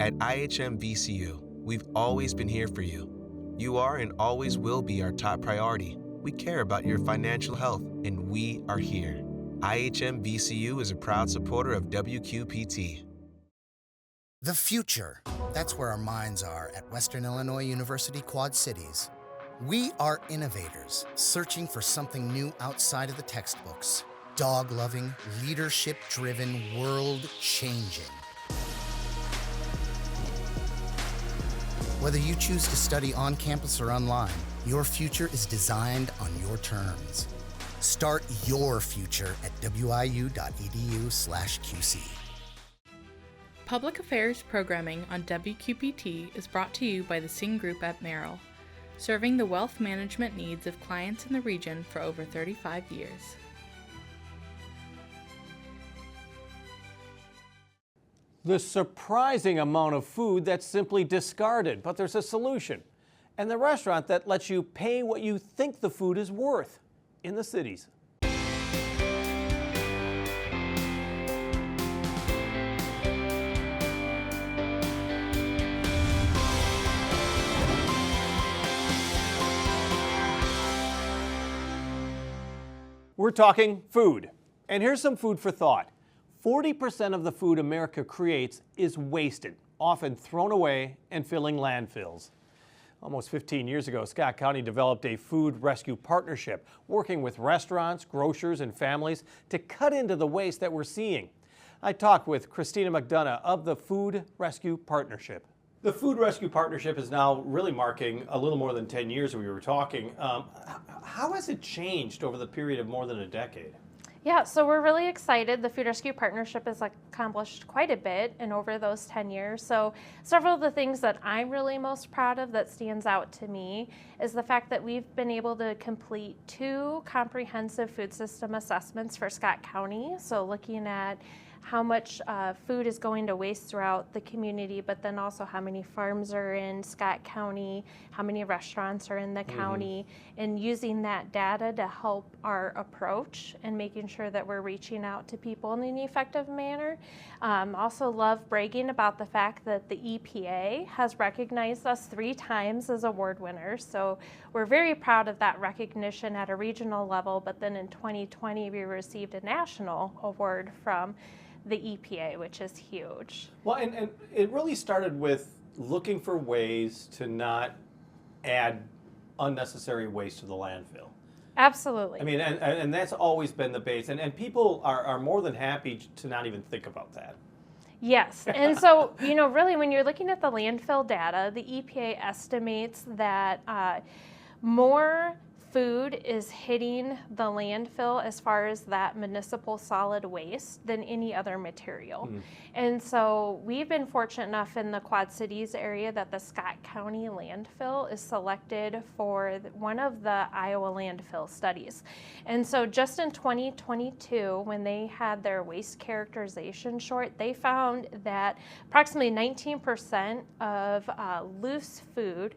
At IHM VCU, we've always been here for you. You are and always will be our top priority. We care about your financial health, and we are here. IHM VCU is a proud supporter of WQPT. The future. That's where our minds are at Western Illinois University Quad Cities. We are innovators, searching for something new outside of the textbooks. Dog-loving, leadership-driven, world-changing. Whether you choose to study on campus or online, your future is designed on your terms. Start your future at wiu.edu/QC. Public Affairs programming on WQPT is brought to you by the Singh Group at Merrill, serving the wealth management needs of clients in the region for over 35 years. The surprising amount of food that's simply discarded, but there's a solution. And the restaurant that lets you pay what you think the food is worth in the cities. We're talking food. And here's some food for thought. 40% of the food America creates is wasted, often thrown away and filling landfills. Almost 15 years ago, Scott County developed a food rescue partnership, working with restaurants, grocers, and families to cut into the waste that we're seeing. I talked with Christina McDonough of the Food Rescue Partnership. The Food Rescue Partnership is now really marking a little more than 10 years we were talking. How has it changed over the period of more than a decade? Yeah, so we're really excited. The Food Rescue Partnership has accomplished quite a bit in over those 10 years. So several of the things that I'm really most proud of that stands out to me is the fact that we've been able to complete 2 comprehensive food system assessments for Scott County. So looking at how much food is going to waste throughout the community, but then also how many farms are in Scott County, how many restaurants are in the county, and using that data to help our approach and making sure that we're reaching out to people in an effective manner. Also love bragging about the fact that the EPA has recognized us 3 times as award winners. So we're very proud of that recognition at a regional level, but then in 2020 we received a national award from the EPA, which is huge. Well, and it really started with looking for ways to not add unnecessary waste to the landfill. Absolutely. I mean, and that's always been the base, and people are more than happy to not even think about that. Yes, and so, really when you're looking at the landfill data, the EPA estimates that more food is hitting the landfill as far as that municipal solid waste than any other material. And so we've been fortunate enough in the Quad Cities area that the Scott County landfill is selected for one of the Iowa landfill studies. And so just in 2022, when they had their waste characterization short, they found that approximately 19% of loose food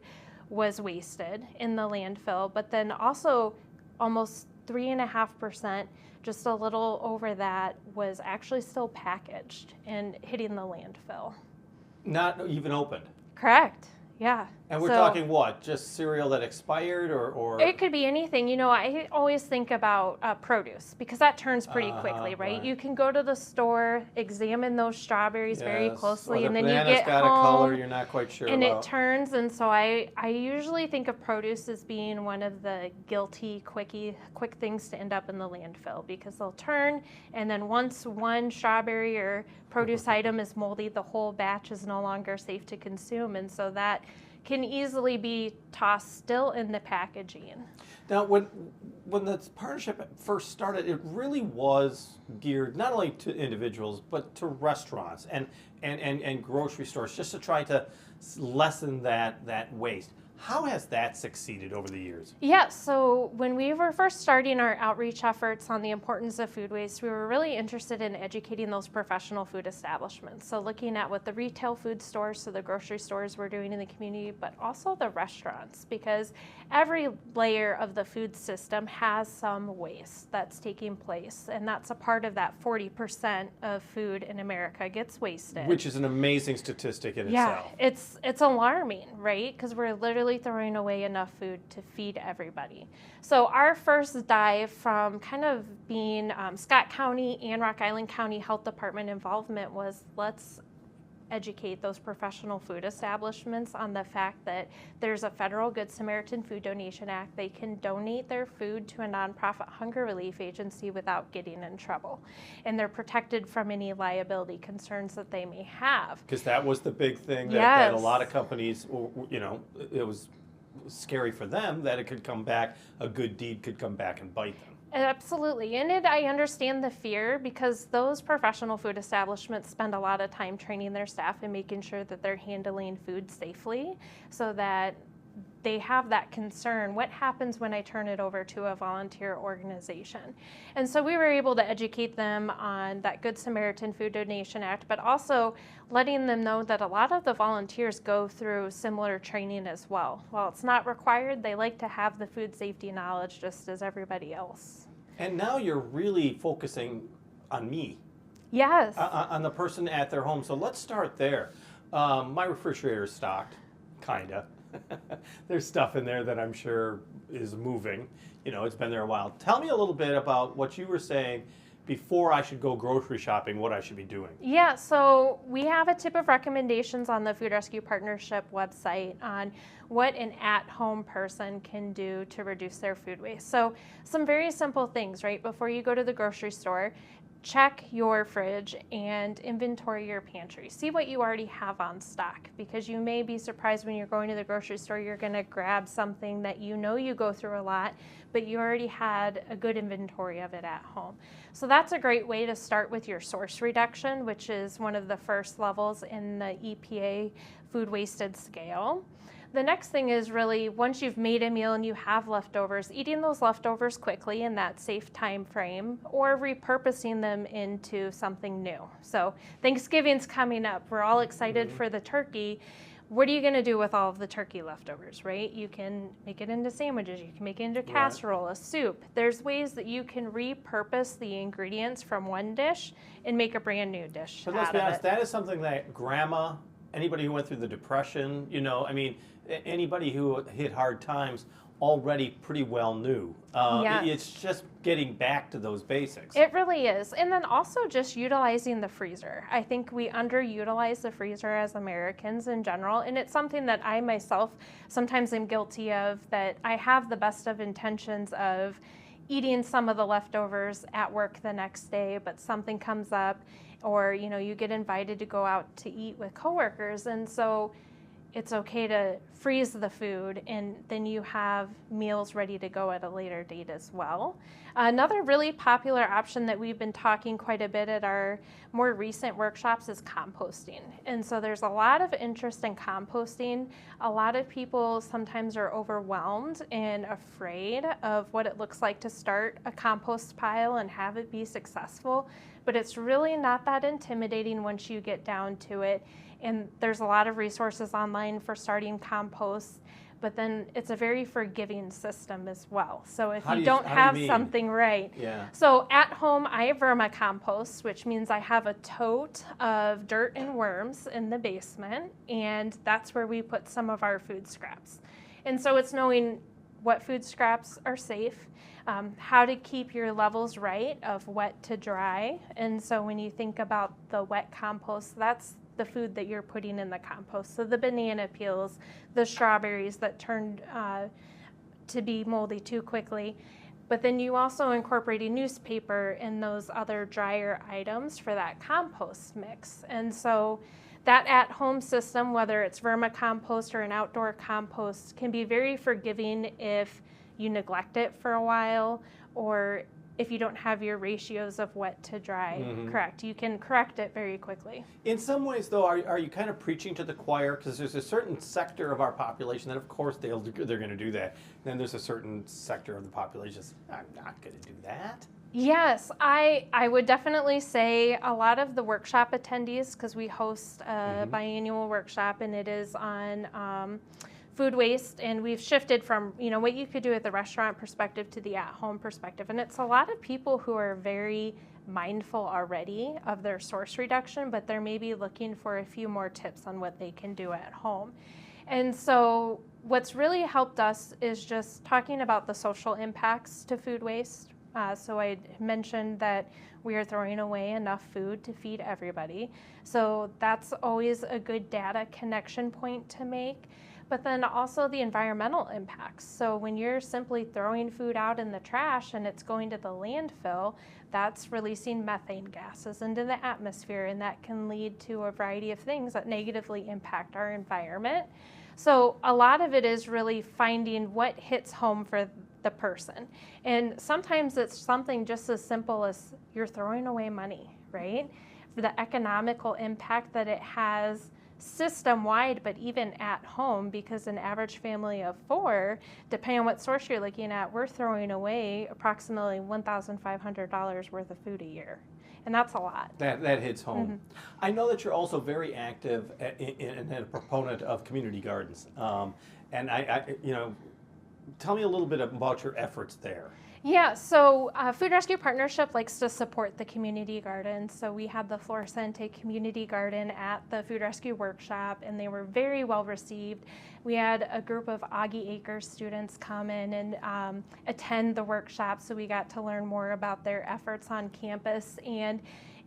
was wasted in the landfill, but then also almost 3.5%, just a little over that, was actually still packaged and hitting the landfill. Not even opened. Correct. Yeah. And we're talking what? Just cereal that expired, or? It could be anything. I always think about produce because that turns pretty quickly, right? You can go to the store, examine those strawberries very closely, and then you get got home, a color you're not quite sure and about. it turns. And so I usually think of produce as being one of the guilty, quick things to end up in the landfill because they'll turn, and then once one strawberry or produce item is moldy, the whole batch is no longer safe to consume, and so that can easily be tossed still in the packaging. Now, when the partnership first started, it really was geared not only to individuals, but to restaurants and grocery stores, just to try to lessen that waste. How has that succeeded over the years? Yeah, so when we were first starting our outreach efforts on the importance of food waste, we were really interested in educating those professional food establishments. So looking at what the retail food stores, so the grocery stores were doing in the community, but also the restaurants, because every layer of the food system has some waste that's taking place. And that's a part of that 40% of food in America gets wasted. Which is an amazing statistic in Yeah, itself. it's alarming, right? Because we're literally throwing away enough food to feed everybody. So our first dive from kind of being Scott County and Rock Island County Health Department involvement was, let's educate those professional food establishments on the fact that there's a federal Good Samaritan Food Donation Act. They can donate their food to a nonprofit hunger relief agency without getting in trouble. And they're protected from any liability concerns that they may have. Because that was the big thing that, Yes. that a lot of companies, you know, it was scary for them that it could come back, a good deed could come back and bite them. Absolutely. And I understand the fear because those professional food establishments spend a lot of time training their staff and making sure that they're handling food safely so that they have that concern. What happens when I turn it over to a volunteer organization? And so we were able to educate them on that Good Samaritan Food Donation Act, but also letting them know that a lot of the volunteers go through similar training as well. While it's not required, they like to have the food safety knowledge just as everybody else. And now you're really focusing on me, Yes. on the person at their home. So let's start there. My refrigerator's stocked, kinda. There's stuff in there that I'm sure is moving. You know, it's been there a while. Tell me a little bit about what you were saying before I should go grocery shopping, what I should be doing. Yeah, so we have a tip of recommendations on the Food Rescue Partnership website on what an at-home person can do to reduce their food waste. So some very simple things, right? Before you go to the grocery store, check your fridge and inventory your pantry. See what you already have on stock, because you may be surprised when you're going to the grocery store, you're gonna grab something that you know you go through a lot, but you already had a good inventory of it at home. So that's a great way to start with your source reduction, which is one of the first levels in the EPA food wasted scale. The next thing is really, once you've made a meal and you have leftovers, eating those leftovers quickly in that safe time frame, or repurposing them into something new. So Thanksgiving's coming up. We're all excited for the turkey. What are you going to do with all of the turkey leftovers, right? You can make it into sandwiches. You can make it into casserole, a soup. There's ways that you can repurpose the ingredients from one dish and make a brand new dish But let's out be of honest, it. that is something that grandma, anybody who went through the Depression, you know, I mean, anybody who hit hard times already pretty well knew. Yes. It's just getting back to those basics. It really is. And then also just utilizing the freezer. I think we underutilize the freezer as Americans in general. And it's something that I myself sometimes am guilty of, that I have the best of intentions of eating some of the leftovers at work the next day, but something comes up, or you know, you get invited to go out to eat with coworkers, and so it's okay to freeze the food and then you have meals ready to go at a later date as well. Another really popular option that we've been talking quite a bit at our more recent workshops is composting. And so there's a lot of interest in composting. A lot of people sometimes are overwhelmed and afraid of what it looks like to start a compost pile and have it be successful, but it's really not that intimidating once you get down to it. And there's a lot of resources online for starting compost, but then it's a very forgiving system as well. So if How do you you- don't how do you have mean? something right. Yeah. So at home, I vermicompost, which means I have a tote of dirt and worms in the basement, and that's where we put some of our food scraps. And so it's knowing what food scraps are safe, how to keep your levels right of wet to dry. And so when you think about the wet compost, that's the food that you're putting in the compost. So the banana peels, the strawberries that turned to be moldy too quickly. But then you also incorporate a newspaper and those other drier items for that compost mix. And so that at-home system, whether it's vermicompost or an outdoor compost, can be very forgiving if you neglect it for a while, or if you don't have your ratios of wet to dry correct. You can correct it very quickly. In some ways, though, are you kind of preaching to the choir? Because there's a certain sector of our population that, of course, they're going to do that. Then there's a certain sector of the population that's, I'm not going to do that. Yes, I would definitely say a lot of the workshop attendees, because we host a biannual workshop and it is on food waste, and we've shifted from what you could do at the restaurant perspective to the at-home perspective, and it's a lot of people who are very mindful already of their source reduction, but they're maybe looking for a few more tips on what they can do at home. And so what's really helped us is just talking about the social impacts to food waste. So I mentioned that we are throwing away enough food to feed everybody. So that's always a good data connection point to make. But then also the environmental impacts. So when you're simply throwing food out in the trash and it's going to the landfill, that's releasing methane gases into the atmosphere, and that can lead to a variety of things that negatively impact our environment. So a lot of it is really finding what hits home for the person. And sometimes it's something just as simple as you're throwing away money, right? For the economical impact that it has system-wide, but even at home, because an average family of 4, depending on what source you're looking at, we're throwing away approximately $1,500 worth of food a year. And that's a lot. That hits home. I know that you're also very active and a proponent of community gardens. And I tell me a little bit about your efforts there. Yeah, so Food Rescue Partnership likes to support the community garden. So we had the Floreciente Community Garden at the Food Rescue Workshop, and they were very well received. We had a group of Augie Acres students come in and attend the workshop, so we got to learn more about their efforts on campus. And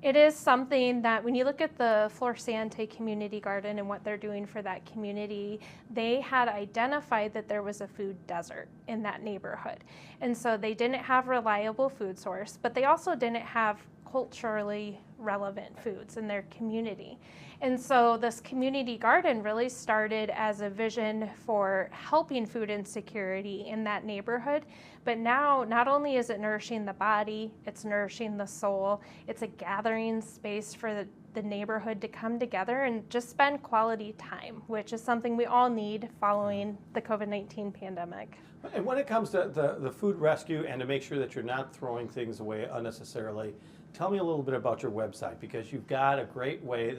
it is something that when you look at the Floreciente Community Garden and what they're doing for that community, they had identified that there was a food desert in that neighborhood. And so they didn't have reliable food source, but they also didn't have culturally relevant foods in their community. And so this community garden really started as a vision for helping food insecurity in that neighborhood, but now not only is it nourishing the body, it's nourishing the soul, it's a gathering space for the neighborhood to come together and just spend quality time, which is something we all need following the COVID-19 pandemic. And when it comes to the food rescue and to make sure that you're not throwing things away unnecessarily, tell me a little bit about your website, because you've got a great way.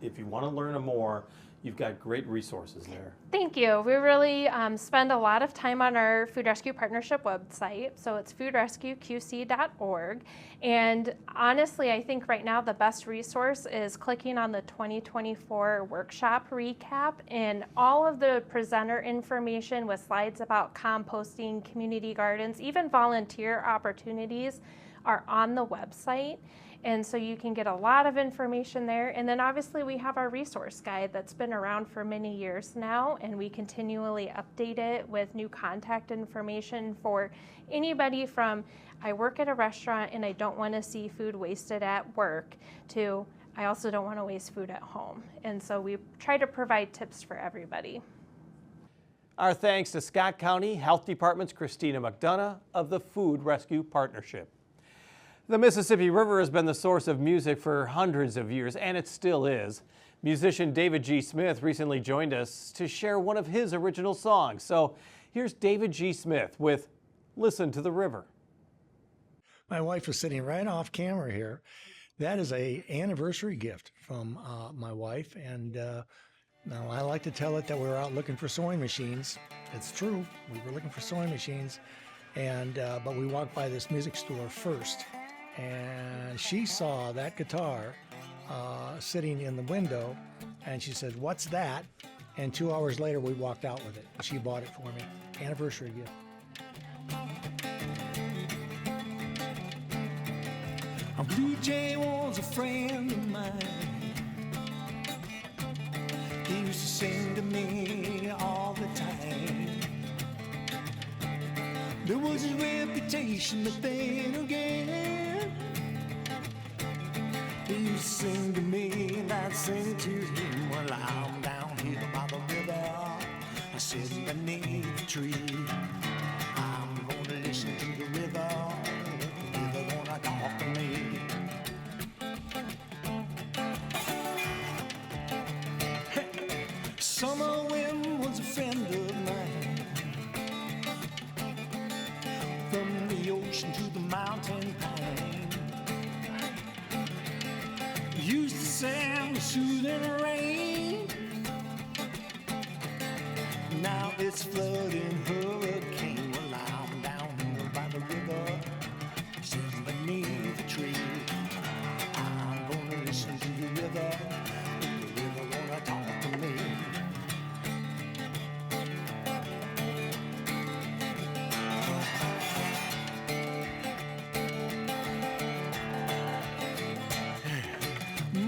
If you want to learn more, you've got great resources there. Thank you. We really spend a lot of time on our Food Rescue Partnership website. So it's foodrescueqc.org. And honestly, I think right now the best resource is clicking on the 2024 workshop recap, and all of the presenter information with slides about composting, community gardens, even volunteer opportunities are on the website. And so you can get a lot of information there. And then obviously we have our resource guide that's been around for many years now, and we continually update it with new contact information for anybody from I work at a restaurant and I don't want to see food wasted at work to I also don't want to waste food at home. And so we try to provide tips for everybody. Our thanks to Scott County Health Department's Christina McDonough of the Food Rescue Partnership. The Mississippi River has been the source of music for hundreds of years, and it still is. Musician David G. Smith recently joined us to share one of his original songs. So here's David G. Smith with Listen to the River. My wife is sitting right off camera here. That is an anniversary gift from my wife, and now I like to tell it that we were out looking for sewing machines. It's true, we were looking for sewing machines, and but we walked by this music store first. And she saw that guitar sitting in the window, and she said, "What's that?" And 2 hours later, we walked out with it. She bought it for me. Anniversary gift. A Blue Jay was a friend of mine. He used to sing to me all the time. There was his reputation, but then again, he used to sing to me and I'd sing to him. While I'm down here by the river, I sit beneath the tree. I'm gonna listen to the river summer wind was a friend of mine. From the ocean to the mountain pine, used to sing soothing rain. Now it's flooding hurricane. Well, I'm down here by the river, sitting beneath a tree. I'm gonna listen to the river. The river gonna talk to me.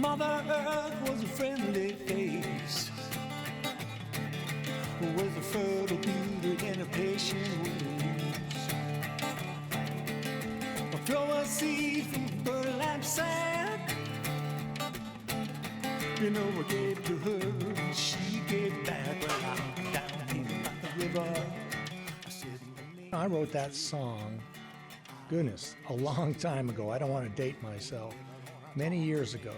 Mother Earth was a friendly face, with a fertile beauty and a patient ways. Throw a seed from a burlap sack. You know I gave to her and she gave back. Well, I'm down here by the river. I wrote that song, goodness, a long time ago. I don't want to date myself. Many years ago.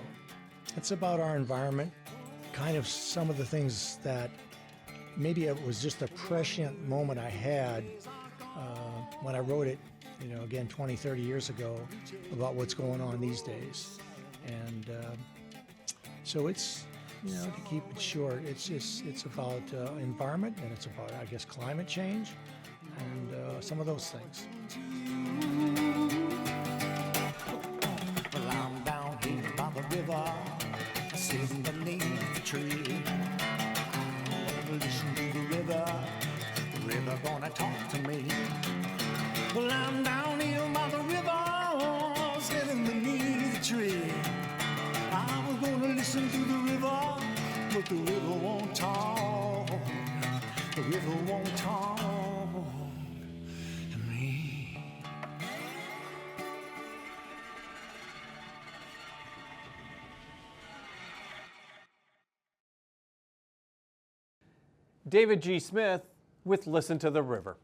It's about our environment, kind of some of the things that maybe it was just a prescient moment I had when I wrote it, you know, again, 20, 30 years ago, about what's going on these days. And so it's, you know, to keep it short, it's about environment, and it's about, I guess, climate change and some of those things. Well, I'm down here by the river, sitting beneath the tree. I'm gonna listen to the river gonna talk to me. Well, I'm down here by the river, sitting beneath the tree. I was gonna listen to the river, but the river won't talk. The river won't talk to me. David G. Smith with Listen to the River.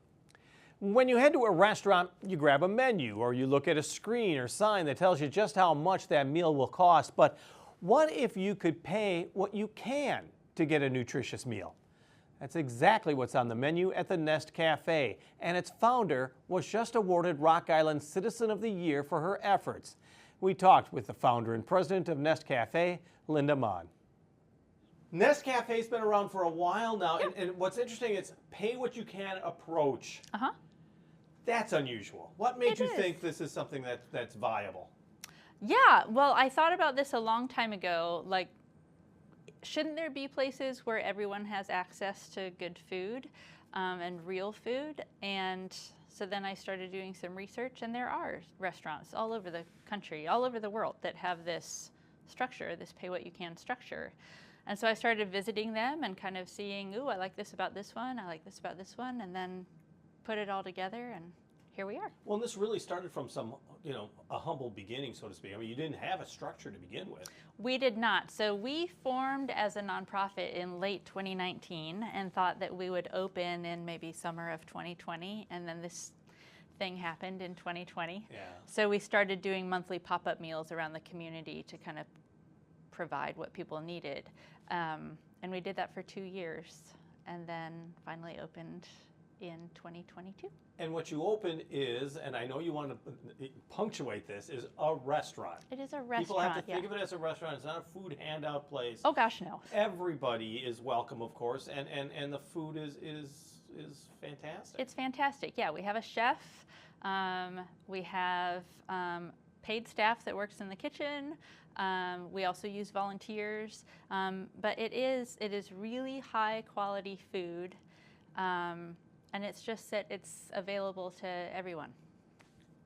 When you head to a restaurant, you grab a menu or you look at a screen or sign that tells you just how much that meal will cost. But what if you could pay what you can to get a nutritious meal? That's exactly what's on the menu at the Nest Cafe, and its founder was just awarded Rock Island Citizen of the Year for her efforts. We talked with the founder and president of Nest Cafe, Linda Mon. Nest Cafe's been around for a while now, and what's interesting is pay what you can approach. Uh-huh. That's unusual. What made It you is. think this is something that's viable? Yeah, well, I thought about this a long time ago. Like, shouldn't there be places where everyone has access to good food and real food? And so then I started doing some research, and there are restaurants all over the country, all over the world, that have this structure, this pay what you can structure. And so I started visiting them and kind of seeing, ooh, I like this about this one, I like this about this one, and then put it all together, and here we are. Well, and this really started from some, you know, a humble beginning, so to speak. I mean, you didn't have a structure to begin with. We did not. So we formed as a nonprofit in late 2019 and thought that we would open in maybe summer of 2020, and then this thing happened in 2020. Yeah. So we started doing monthly pop-up meals around the community to kind of provide what people needed. And we did that for 2 years, and then finally opened in 2022. And what you open is, and I know you want to punctuate this, is a restaurant. It is a restaurant. People have to think yeah. of it as a restaurant. It's not a food handout place. Oh gosh, no. Everybody is welcome, of course, and the food is fantastic. It's fantastic. Yeah, we have a chef. We have paid staff that works in the kitchen. We also use volunteers, but it is really high quality food, and it's just that it's available to everyone.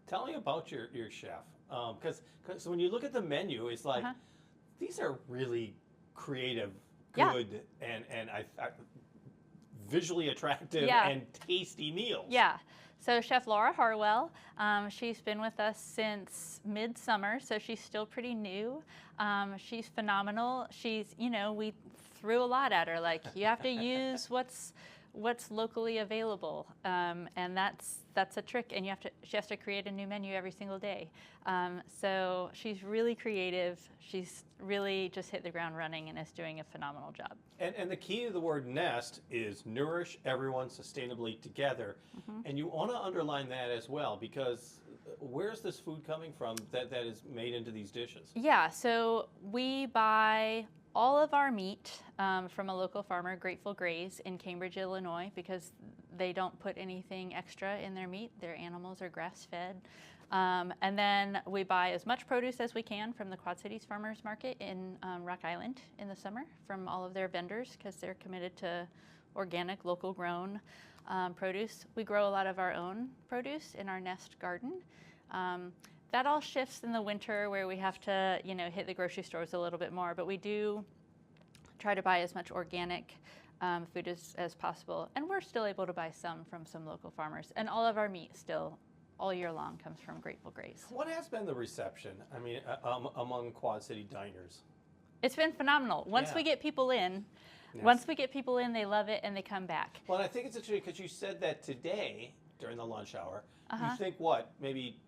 Tell me about your chef, because when you look at the menu, it's like these are really creative, good, and I visually attractive and tasty meals. Yeah. So Chef Laura Harwell, she's been with us since midsummer, so she's still pretty new. She's phenomenal. She's, you know, we threw a lot at her, like you have to use what's what's locally available, and that's a trick. And she has to create a new menu every single day. So she's really creative. She's really just hit the ground running and is doing a phenomenal job. And the key to the word nest is nourish everyone sustainably together. And you want to underline that as well, because where's this food coming from that is made into these dishes? Yeah, so we buy all of our meat from a local farmer, Grateful Graze, in Cambridge, Illinois, because they don't put anything extra in their meat. Their animals are grass-fed. And then we buy as much produce as we can from the Quad Cities Farmers Market in Rock Island in the summer from all of their vendors, because they're committed to organic, local grown produce. We grow a lot of our own produce in our nest garden. That all shifts in the winter, where we have to, hit the grocery stores a little bit more, but we do try to buy as much organic food as possible. And we're still able to buy some from some local farmers. And all of our meat still, all year long, comes from Grateful Graze. What has been the reception, among Quad City diners? It's been phenomenal. Once we get people in, they love it and they come back. Well, and I think it's interesting because you said that today, during the lunch hour, you think maybe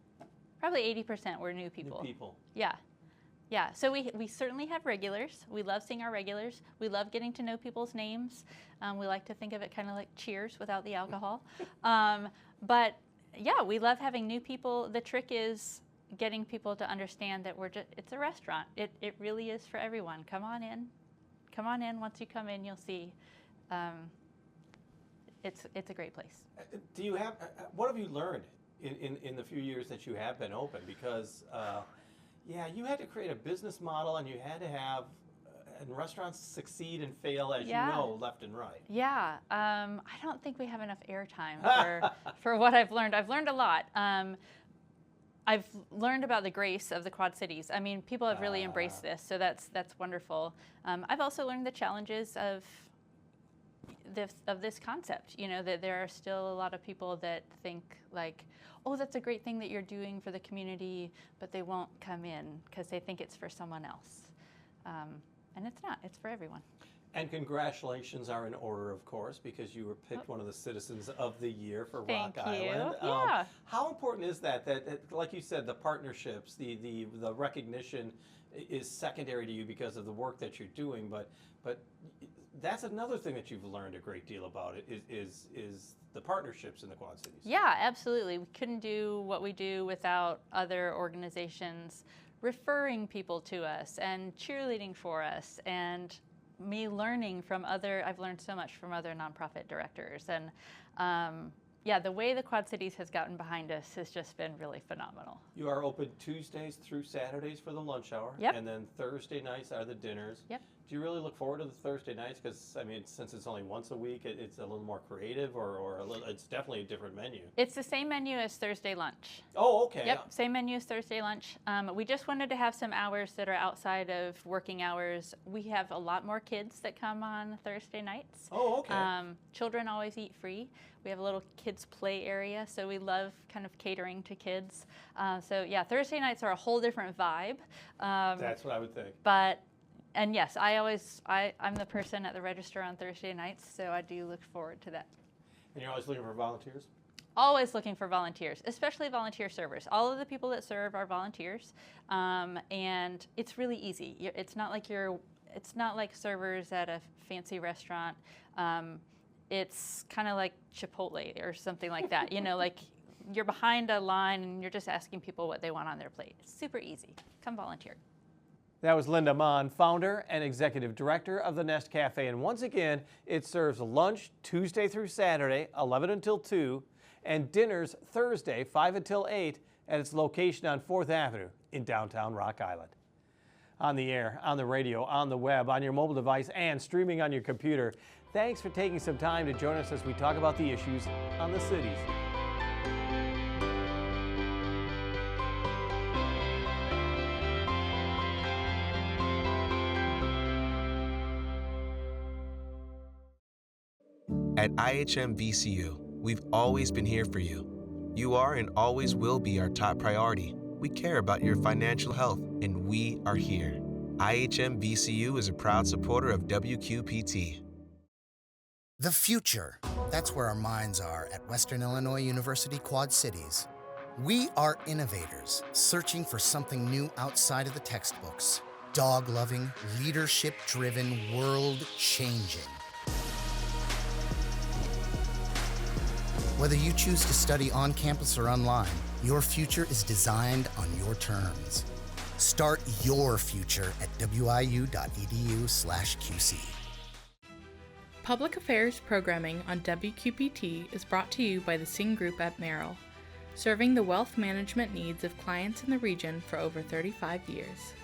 probably 80% were new people. New people. Yeah. Yeah, so we certainly have regulars. We love seeing our regulars. We love getting to know people's names. We like to think of it kind of like Cheers without the alcohol. But yeah, we love having new people. The trick is getting people to understand that it's a restaurant. It really is for everyone. Come on in. Come on in. Once you come in, you'll see. It's a great place. Do you have? What have you learned in the few years that you have been open? Because you had to create a business model, and you had to have, and restaurants succeed and fail, as you know, left and right. Yeah, I don't think we have enough airtime for what I've learned. I've learned a lot. I've learned about the grace of the Quad Cities. I mean, people have really embraced this, so that's wonderful. I've also learned the challenges of this concept. That there are still a lot of people that think like, oh, that's a great thing that you're doing for the community, but they won't come in because they think it's for someone else. And it's not. It's for everyone. And congratulations are in order, of course, because you were picked one of the Citizens of the Year for Rock Island. Yeah. How important is that, like you said, the partnerships, the recognition is secondary to you because of the work that you're doing, but that's another thing that you've learned a great deal about it is the partnerships in the Quad Cities. Yeah, absolutely. We couldn't do what we do without other organizations referring people to us and cheerleading for us, and me learning from I've learned so much from other nonprofit directors. And the way the Quad Cities has gotten behind us has just been really phenomenal. You are open Tuesdays through Saturdays for the lunch hour. Yep. And then Thursday nights are the dinners. Yep. Do you really look forward to the Thursday nights? Because, since it's only once a week, it's a little more creative, or it's definitely a different menu. It's the same menu as Thursday lunch. Oh, okay. Yep, same menu as Thursday lunch. We just wanted to have some hours that are outside of working hours. We have a lot more kids that come on Thursday nights. Oh, okay. Children always eat free. We have a little kids play area, so we love kind of catering to kids. Thursday nights are a whole different vibe. That's what I would think. And yes, I'm the person at the register on Thursday nights, so I do look forward to that. And you're always looking for volunteers? Always looking for volunteers, especially volunteer servers. All of the people that serve are volunteers, and it's really easy. It's not like servers at a fancy restaurant. It's kind of like Chipotle or something like that. Like you're behind a line and you're just asking people what they want on their plate. It's super easy. Come volunteer. That was Linda Mon, founder and executive director of the Nest Cafe. And once again, it serves lunch Tuesday through Saturday, 11 until 2, and dinners Thursday, 5 until 8, at its location on 4th Avenue in downtown Rock Island. On the air, on the radio, on the web, on your mobile device, and streaming on your computer, thanks for taking some time to join us as we talk about the issues on the cities. At IHM VCU, we've always been here for you. You are and always will be our top priority. We care about your financial health, and we are here. IHM VCU is a proud supporter of WQPT. The future. That's where our minds are at Western Illinois University Quad Cities. We are innovators, searching for something new outside of the textbooks. Dog-loving, leadership-driven, world-changing. Whether you choose to study on campus or online, your future is designed on your terms. Start your future at wiu.edu/QC. Public Affairs programming on WQPT is brought to you by the Sing Group at Merrill, serving the wealth management needs of clients in the region for over 35 years.